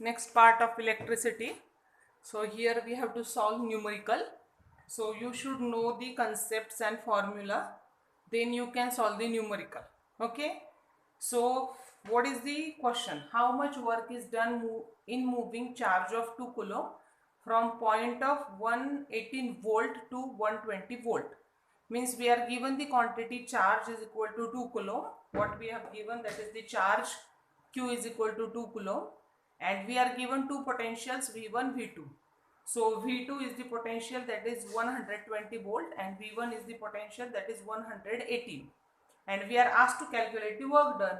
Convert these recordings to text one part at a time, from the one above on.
next part of electricity. So here we have to solve numerical. So you should know the concepts and formula, then you can solve the numerical. Okay. So what is the question? How much work is done in moving charge of 2 coulomb from point of 118 volt to 120 volt? Means we are given the quantity charge is equal to 2 coulomb. What we have given, that is the charge Q is equal to 2 coulomb, and we are given two potentials V1 V2. So V2 is the potential that is 120 volt and V1 is the potential that is 118, and we are asked to calculate the work done.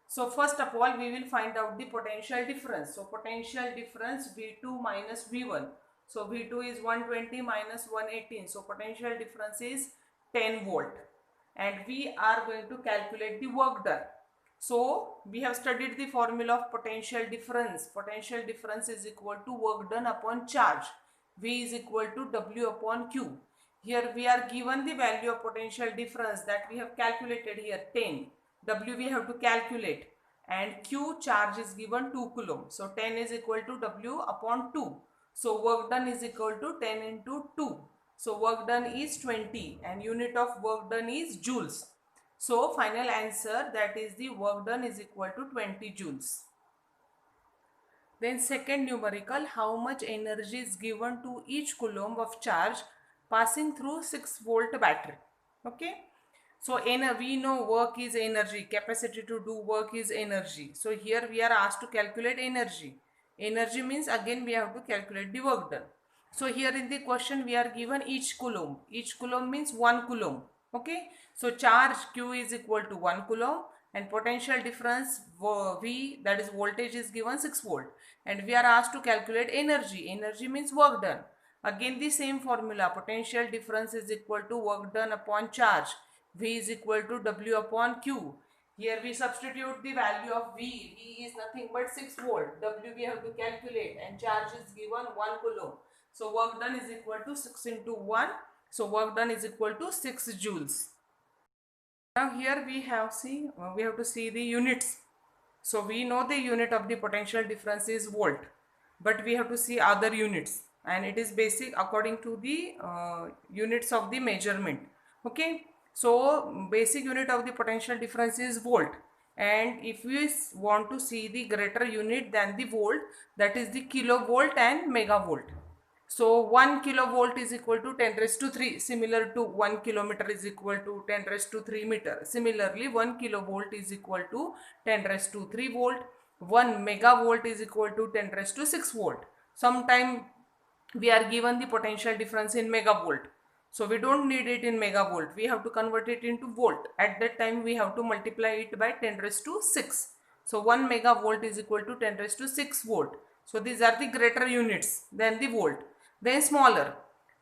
So first of all we will find out the potential difference. So potential difference V2 minus V1. So V2 is 120 minus 118. So potential difference is 10 volt, and we are going to calculate the work done. So we have studied the formula of potential difference. Potential difference is equal to work done upon charge. V is equal to W upon Q. Here we are given the value of potential difference that we have calculated here 10. W we have to calculate, and Q charge is given 2 coulomb. So 10 is equal to W upon 2. So work done is equal to 10 into 2. So work done is 20 and unit of work done is joules. So final answer, that is the work done is equal to 20 joules. Then second numerical, how much energy is given to each coulomb of charge passing through 6 volt battery. Okay. So we know work is energy, capacity to do work is energy. So here we are asked to calculate energy. Energy means again we have to calculate the work done. So here in the question we are given each coulomb. Each coulomb means 1 coulomb. Okay. So charge Q is equal to 1 coulomb and potential difference V, that is voltage, is given 6 volt, and we are asked to calculate energy. Energy means work done. Again the same formula, potential difference is equal to work done upon charge. V is equal to W upon Q. Here we substitute the value of V. V is nothing but 6 volt. W we have to calculate, and charge is given 1 coulomb. So work done is equal to 6 into 1. So work done is equal to 6 joules. Now here we have to see the units. So we know the unit of the potential difference is volt, but we have to see other units, and it is basic according to the units of the measurement. Okay. So basic unit of the potential difference is volt, and if we want to see the greater unit than the volt, that is the kilovolt and megavolt. So 1 kilovolt is equal to 10 raised to 3, similar to 1 kilometer is equal to 10 raised to 3 meter. Similarly, 1 kilovolt is equal to 10 raised to 3 volt. 1 megavolt is equal to 10 raised to 6 volt. Sometime we are given the potential difference in megavolt. So we don't need it in megavolt. We have to convert it into volt. At that time we have to multiply it by 10 raised to 6. So 1 megavolt is equal to 10 raised to 6 volt. So these are the greater units than the volt. Then smaller.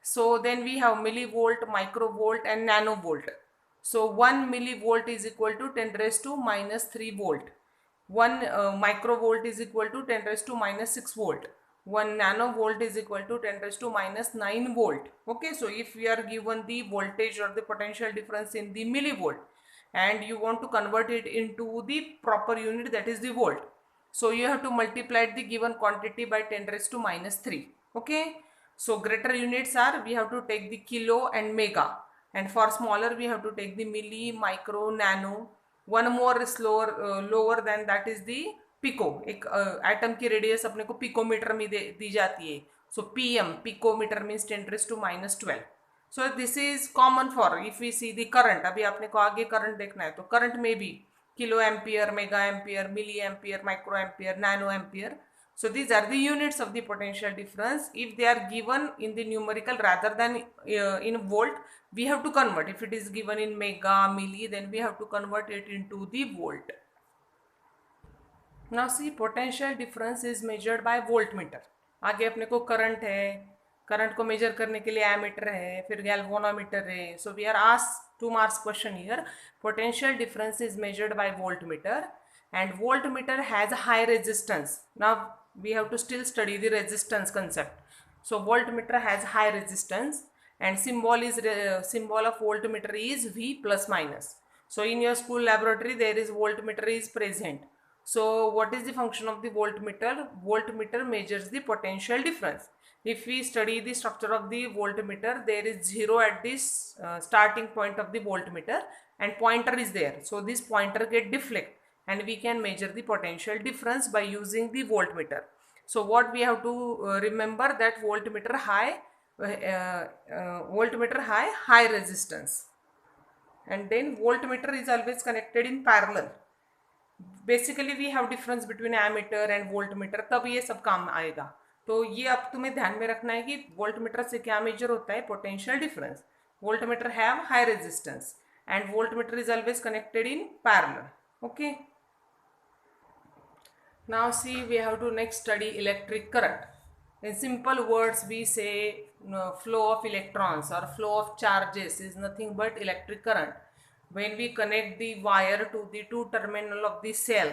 So then we have millivolt, microvolt and nanovolt. So 1 millivolt is equal to 10 raised to minus 3 volt. 1 microvolt is equal to 10 raised to minus 6 volt. 1 nanovolt is equal to 10 raised to minus 9 volt. Okay, so if we are given the voltage or the potential difference in the millivolt and you want to convert it into the proper unit, that is the volt, so you have to multiply the given quantity by 10 raised to minus 3. Okay. So greater units are, we have to take the kilo and mega, and for smaller we have to take the milli, micro, nano. One more is lower than that is the pico. एक atom की radius अपने को picometre में दी जाती है. So PM, picometre means 10 raised to minus 12. So this is common for if we see the current. अभी आपने को आगे करंट देखना है तो करंट में भी kilo ampere, mega ampere, milli ampere, micro ampere, nano ampere. So these are the units of the potential difference. If they are given in the numerical rather than in volt, we have to convert. If it is given in mega, milli, then we have to convert it into the volt. Now see, potential difference is measured by voltmeter. आगे अपने को current है, current को major करने के लिए ammeter है, फिर गैल्वेनोमीटर है. So we are asked 2 marks question here. Potential difference is measured by voltmeter, and voltmeter has a high resistance. Now we have to still study the resistance concept. So voltmeter has high resistance, and symbol of voltmeter is V plus minus. So in your school laboratory there is voltmeter is present. So what is the function of the voltmeter? Voltmeter measures the potential difference. If we study the structure of the voltmeter, there is 0 at this starting point of the voltmeter and pointer is there. So this pointer get deflect and we can measure the potential difference by using the voltmeter. So what we have to remember that voltmeter high resistance, and then voltmeter is always connected in parallel. Basically we have difference between ammeter and voltmeter, तब ये सब काम आएगा. तो ये अब तुम्हें ध्यान में रखना है कि वोल्टमीटर से क्या मेजर होता है, potential difference. Voltmeter have high resistance and voltmeter is always connected in parallel. Okay, now see we have to next study electric current. In simple words we say flow of electrons or flow of charges is nothing but electric current. When we connect the wire to the two terminal of the cell,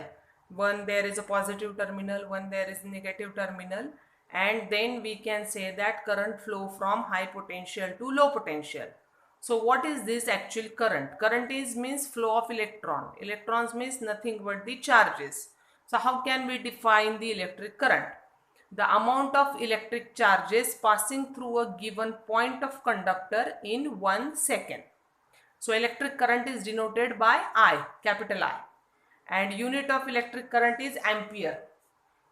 one there is a positive terminal, one there is negative terminal, and then we can say that current flow from high potential to low potential. So what is this actual current? Current is means flow of electron. Electrons means nothing but the charges. So how can we define the electric current? The amount of electric charges passing through a given point of conductor in 1 second. So electric current is denoted by I, capital I, and unit of electric current is ampere.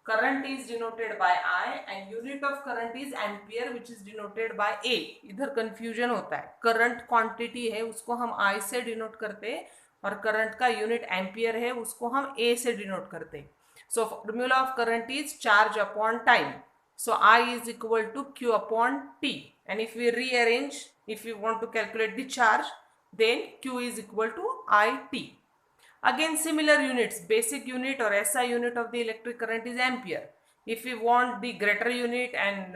Current is denoted by I and unit of current is ampere, which is denoted by A. इधर confusion होता है. Current quantity है उसको हम I से denote करते हैं और current का unit ampere है उसको हम A से denote करते हैं. So formula of current is charge upon time. So I is equal to Q upon T. And if we rearrange, if we want to calculate the charge, then Q is equal to IT. Again similar units, basic unit or SI unit of the electric current is ampere. If we want the greater unit and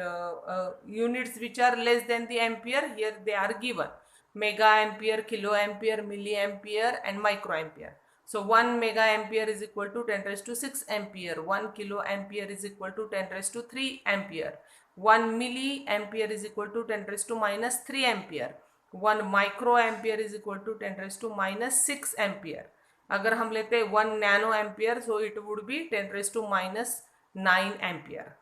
units which are less than the ampere, here they are given. Mega ampere, kilo ampere, milliampere and microampere. So 1 mega ampere is equal to 10 raised to 6 ampere. 1 kilo ampere is equal to 10 raised to 3 ampere. 1 milliampere is equal to 10 raised to minus 3 ampere. 1 microampere is equal to 10 raised to minus 6 ampere. अगर हम लेते हैं 1 nano ampere, so it would be 10 raised to minus 9 ampere.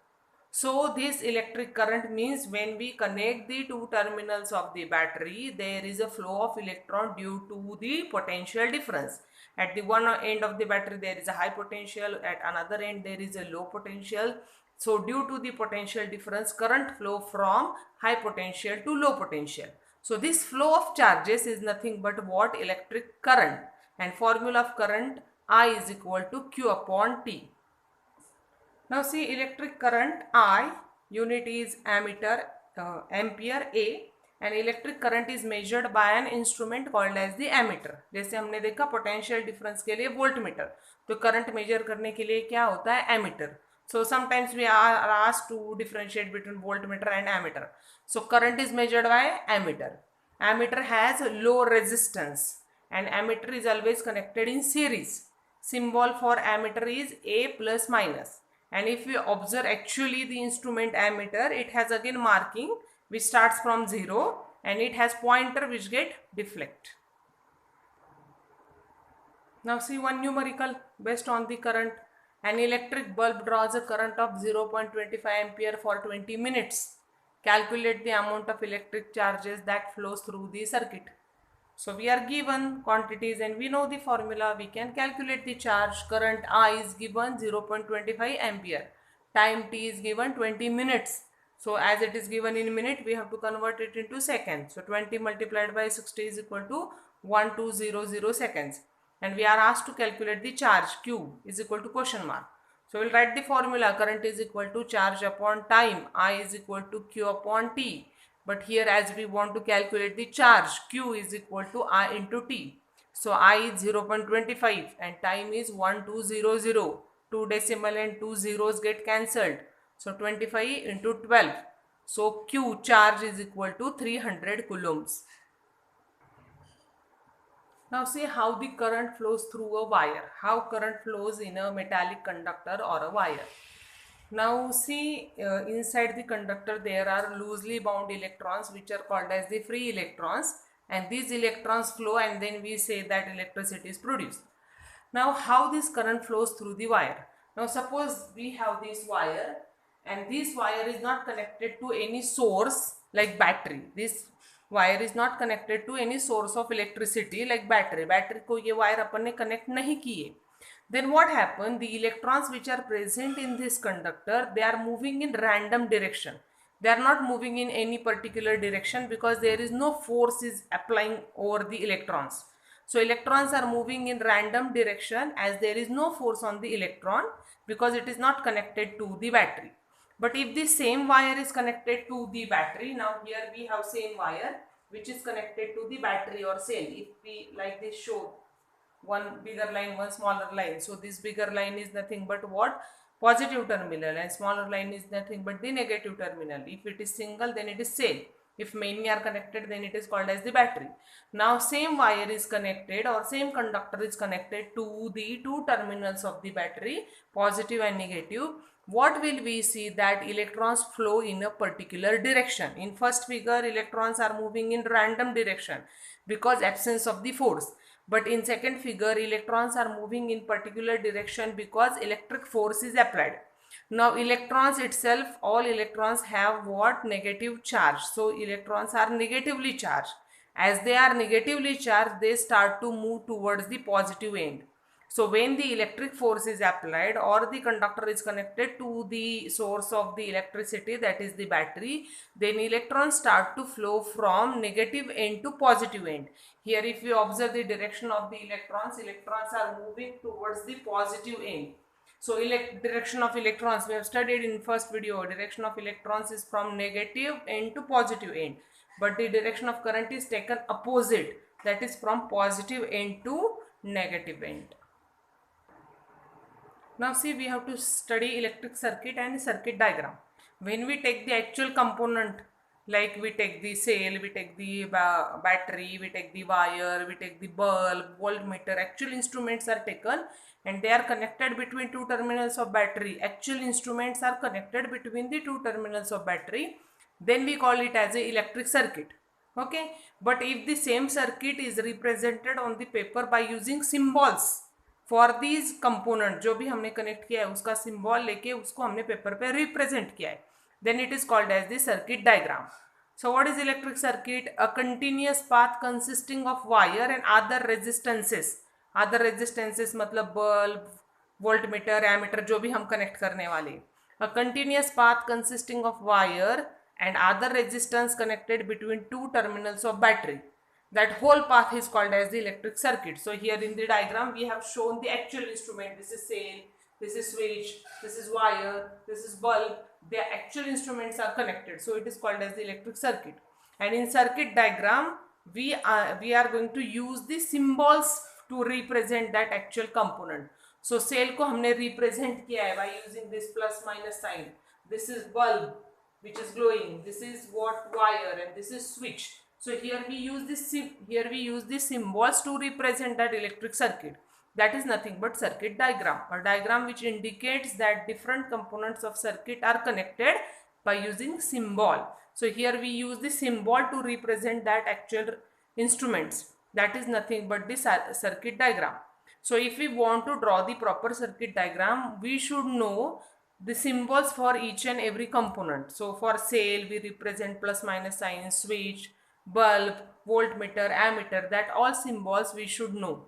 So this electric current means when we connect the two terminals of the battery, there is a flow of electron due to the potential difference. At the one end of the battery there is a high potential, at another end there is a low potential. So due to the potential difference, current flow from high potential to low potential. So this flow of charges is nothing but what? Electric current. And formula of current I is equal to Q upon T. Now see electric current I, unit is ampere A, and electric current is measured by an instrument called as the ammeter. जैसे हमने देखा potential difference के लिए voltmeter, तो current measure करने के लिए क्या होता है? Ammeter. So sometimes we are asked to differentiate between voltmeter and ammeter. So current is measured by ammeter. Ammeter has low resistance and ammeter is always connected in series. Symbol for ammeter is A plus minus. And if we observe actually the instrument ammeter, it has again marking which starts from 0 and it has pointer which get deflect. Now see one numerical based on the current. An electric bulb draws a current of 0.25 ampere for 20 minutes. Calculate the amount of electric charges that flows through the circuit. So we are given quantities and we know the formula. We can calculate the charge. Current I is given 0.25 ampere. Time T is given 20 minutes. So as it is given in minute, we have to convert it into seconds. So 20 multiplied by 60 is equal to 1200 seconds. And we are asked to calculate the charge. Q is equal to question mark. So we will write the formula. Current is equal to charge upon time. I is equal to Q upon T. But here as we want to calculate the charge, Q is equal to I into T. So I is 0.25 and time is 1200. 2 decimal and 2 zeros get cancelled. So 25 into 12. So Q charge is equal to 300 coulombs. Now see how the current flows through a wire. How current flows in a metallic conductor or a wire. Now see inside the conductor there are loosely bound electrons which are called as the free electrons, and these electrons flow and then we say that electricity is produced. Now how this current flows through the wire? Now suppose we have this wire and this wire is not connected to any source like battery. This wire is not connected to any source of electricity like battery. Battery को ये wire अपन ने connect नहीं किए. Then what happened? The electrons which are present in this conductor, they are moving in random direction. They are not moving in any particular direction because there is no force is applying over the electrons. So electrons are moving in random direction as there is no force on the electron because it is not connected to the battery. But if the same wire is connected to the battery, now here we have same wire which is connected to the battery or cell. If we like this show one bigger line, one smaller line. So this bigger line is nothing but what? Positive terminal, and smaller line is nothing but the negative terminal. If it is single, then it is cell. If many are connected, then it is called as the battery. Now same wire is connected or same conductor is connected to the two terminals of the battery, positive and negative. What will we see? That electrons flow in a particular direction. In first figure, electrons are moving in random direction because absence of the force. But in second figure, electrons are moving in particular direction because electric force is applied. Now electrons itself, all electrons have what? Negative charge. So electrons are negatively charged. As they are negatively charged, they start to move towards the positive end. So when the electric force is applied or the conductor is connected to the source of the electricity, that is the battery, then electrons start to flow from negative end to positive end. Here if you observe the direction of the electrons, electrons are moving towards the positive end. So direction of electrons, we have studied in first video, direction of electrons is from negative end to positive end. But the direction of current is taken opposite, that is from positive end to negative end. Now see, we have to study electric circuit and circuit diagram. When we take the actual component, like we take the cell, we take the battery, we take the wire, we take the bulb, voltmeter, actual instruments are taken and they are connected between two terminals of battery. Actual instruments are connected between the two terminals of battery. Then we call it as a electric circuit. Okay, but if the same circuit is represented on the paper by using symbols, for these component जो भी हमने connect किया है उसका symbol लेके उसको हमने paper पे रिप्रेजेंट किया है, then it is called as the circuit diagram. So what is electric circuit? A continuous path consisting of wire and other resistances. Other resistances मतलब बल्ब, वोल्टमीटर, एमीटर, जो भी हम कनेक्ट करने वाले. A continuous path consisting of wire and other resistance connected between two terminals of battery. That whole path is called as the electric circuit. So here in the diagram we have shown the actual instrument. This is cell, this is switch, this is wire, this is bulb. The actual instruments are connected. So it is called as the electric circuit. And in circuit diagram we are going to use the symbols to represent that actual component. So cell को हमने represent किया है by using this plus minus sign. This is bulb which is glowing. This is what wire and this is switch. So here we use this symbols to represent that electric circuit. That is nothing but circuit diagram, a diagram which indicates that different components of circuit are connected by using symbol. So here we use the symbol to represent that actual instruments. That is nothing but the circuit diagram. So if we want to draw the proper circuit diagram, we should know the symbols for each and every component. So for cell we represent plus minus sign, switch, bulb, voltmeter, ammeter, that all symbols we should know.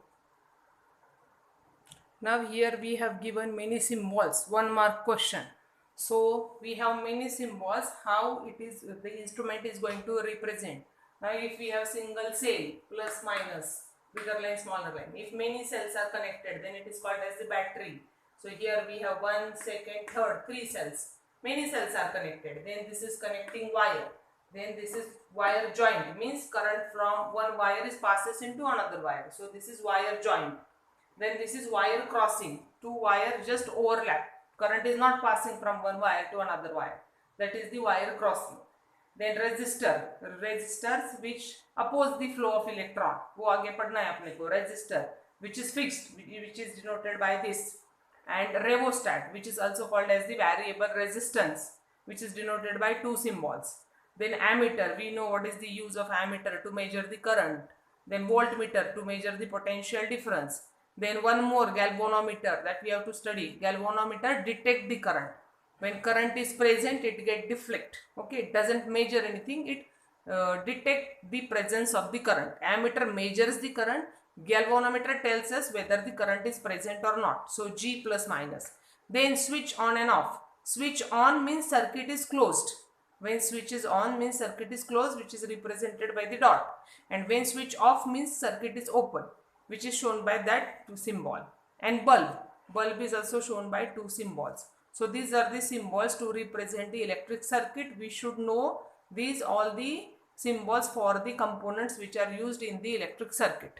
Now here we have given many symbols, 1 mark question. So we have many symbols, how it is the instrument is going to represent. Now if we have single cell, plus minus, bigger line, smaller line. If many cells are connected, then it is called as the battery. So here we have 1, 2nd, 3rd, 3 cells. Many cells are connected. Then this is connecting wire. Then this is wire joint. Means current from one wire is passes into another wire. So this is wire joint. Then this is wire crossing. Two wires just overlap. Current is not passing from one wire to another wire. That is the wire crossing. Then resistor. Resistors which oppose the flow of electron. वो आगे पढ़ना है अपने को. Resistor which is fixed, which is denoted by this. And rheostat, which is also called as the variable resistance, which is denoted by 2 symbols. Then ammeter, we know what is the use of ammeter, to measure the current. Then voltmeter, to measure the potential difference. Then one more, galvanometer, that we have to study. Galvanometer detect the current. When current is present, it get deflect. Okay, it doesn't measure anything. It detect the presence of the current. Ammeter measures the current. Galvanometer tells us whether the current is present or not. So G plus minus. Then switch on and off. Switch on means circuit is closed. When switch is on means circuit is closed, which is represented by the dot. And when switch off means circuit is open, which is shown by that symbol. And bulb. Bulb is also shown by two symbols. So these are the symbols to represent the electric circuit. We should know these all the symbols for the components which are used in the electric circuit.